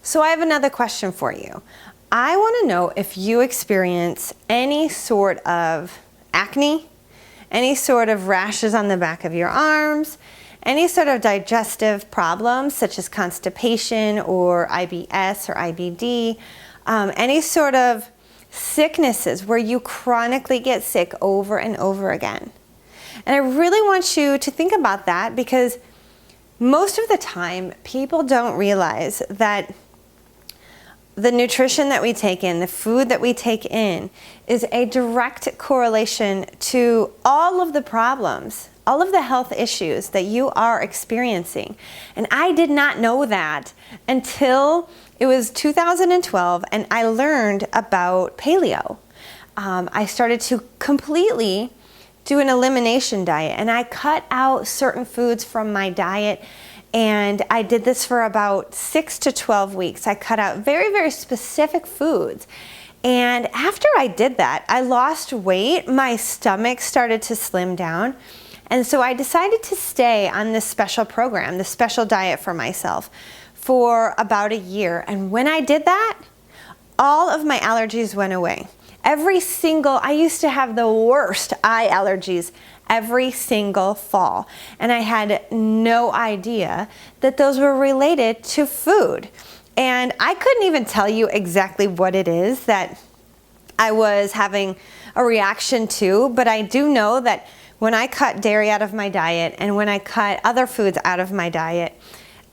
So I have another question for you. I want to know if you experience any sort of acne, any sort of rashes on the back of your arms, any sort of digestive problems such as constipation or IBS or IBD, any sort of sicknesses where you chronically get sick over and over again. And I really want you to think about that, because most of the time people don't realize that the nutrition that we take in, the food that we take in, is a direct correlation to all of the problems, all of the health issues that you are experiencing. And I did not know that until it was 2012 and I learned about paleo. I started to completely do an elimination diet, and I cut out certain foods from my diet. And I did this for about 6 to 12 weeks. I cut out very, very specific foods. And after I did that, I lost weight. My stomach started to slim down. And so I decided to stay on this special program, this special diet for myself, for about a year. And when I did that, all of my allergies went away. I used to have the worst eye allergies every single fall. And I had no idea that those were related to food. And I couldn't even tell you exactly what it is that I was having a reaction to, but I do know that when I cut dairy out of my diet and when I cut other foods out of my diet,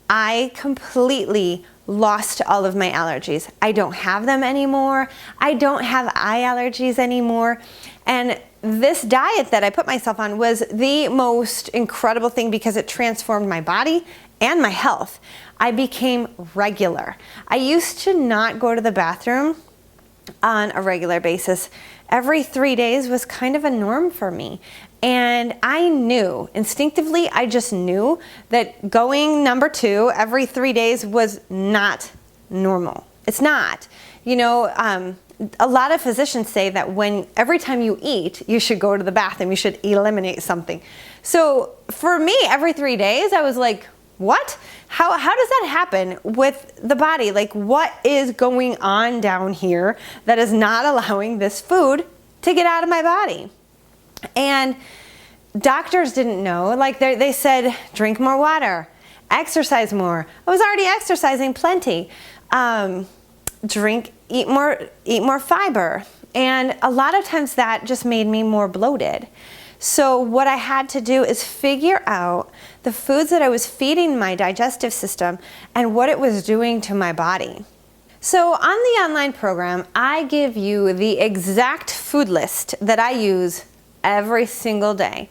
I completely lost all of my allergies. I don't have them anymore. I don't have eye allergies anymore. And this diet that I put myself on was the most incredible thing because it transformed my body and my health. I became regular. I used to not go to the bathroom on a regular basis. Every 3 days was kind of a norm for me. And I knew, instinctively, I just knew that going number 2 every 3 days was not normal. It's not. A lot of physicians say that every time you eat, you should go to the bathroom, you should eliminate something. So for me, every 3 days, I was like, what? How does that happen with the body? Like, what is going on down here that is not allowing this food to get out of my body? And doctors didn't know. Like they said, drink more water, exercise more. I was already exercising plenty. Eat more fiber. And a lot of times that just made me more bloated. So what I had to do is figure out the foods that I was feeding my digestive system and what it was doing to my body. So on the online program, I give you the exact food list that I use every single day.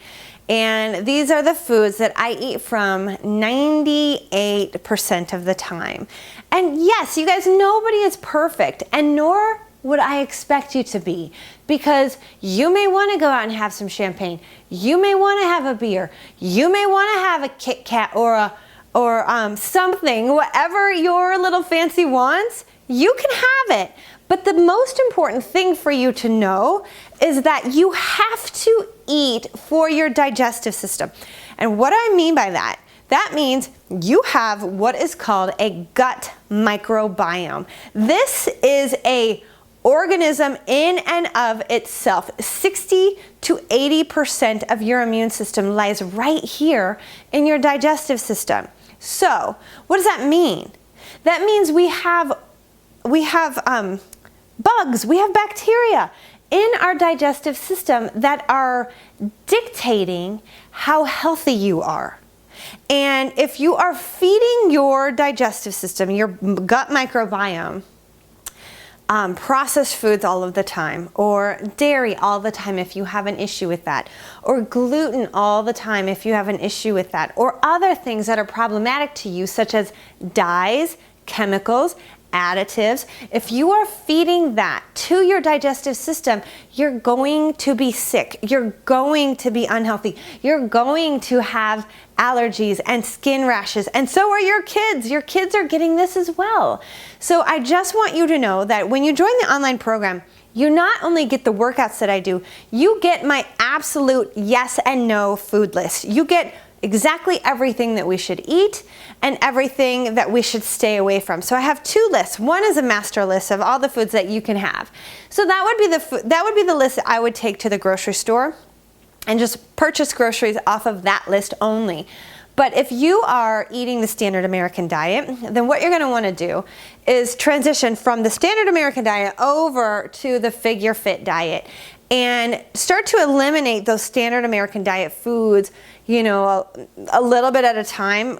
And these are the foods that I eat from 98% of the time. And yes, you guys, nobody is perfect, and nor would I expect you to be, because you may want to go out and have some champagne. You may want to have a beer. You may want to have a Kit Kat or something, whatever your little fancy wants, you can have it. But the most important thing for you to know is that you have to eat for your digestive system. And what I mean by that, that means you have what is called a gut microbiome. This is a organism in and of itself. 60 to 80% of your immune system lies right here in your digestive system. So, what does that mean? That means we have bugs, we have bacteria in our digestive system that are dictating how healthy you are. And if you are feeding your digestive system, your gut microbiome, processed foods all of the time, or dairy all the time if you have an issue with that, or gluten all the time if you have an issue with that, or other things that are problematic to you, such as dyes, chemicals, additives, if you are feeding that to your digestive system, you're going to be sick. You're going to be unhealthy. You're going to have allergies and skin rashes, and so are your kids. Your kids are getting this as well. So I just want you to know that when you join the online program, you not only get the workouts that I do, you get my absolute yes and no food list. You get exactly everything that we should eat and everything that we should stay away from. So I have two lists. One is a master list of all the foods that you can have. So that would be the list that I would take to the grocery store and just purchase groceries off of that list only. But if you are eating the standard American diet, then what you're going to want to do is transition from the standard American diet over to the Figure Fit diet and start to eliminate those standard American diet foods, you know, a little bit at a time,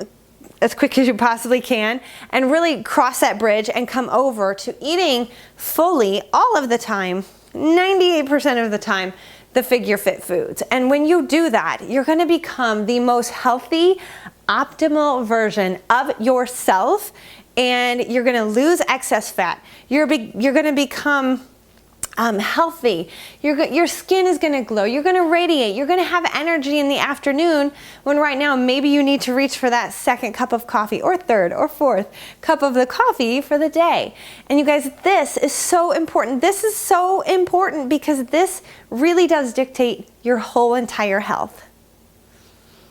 as quick as you possibly can, and really cross that bridge and come over to eating fully all of the time, 98% of the time, the Figure Fit foods. And when you do that, you're going to become the most healthy, optimal version of yourself, and you're going to lose excess fat. You're going to become healthy. Your skin is going to glow. You're going to radiate. You're going to have energy in the afternoon when right now maybe you need to reach for that second cup of coffee or third or fourth cup of the coffee for the day. And you guys, this is so important. This is so important because this really does dictate your whole entire health.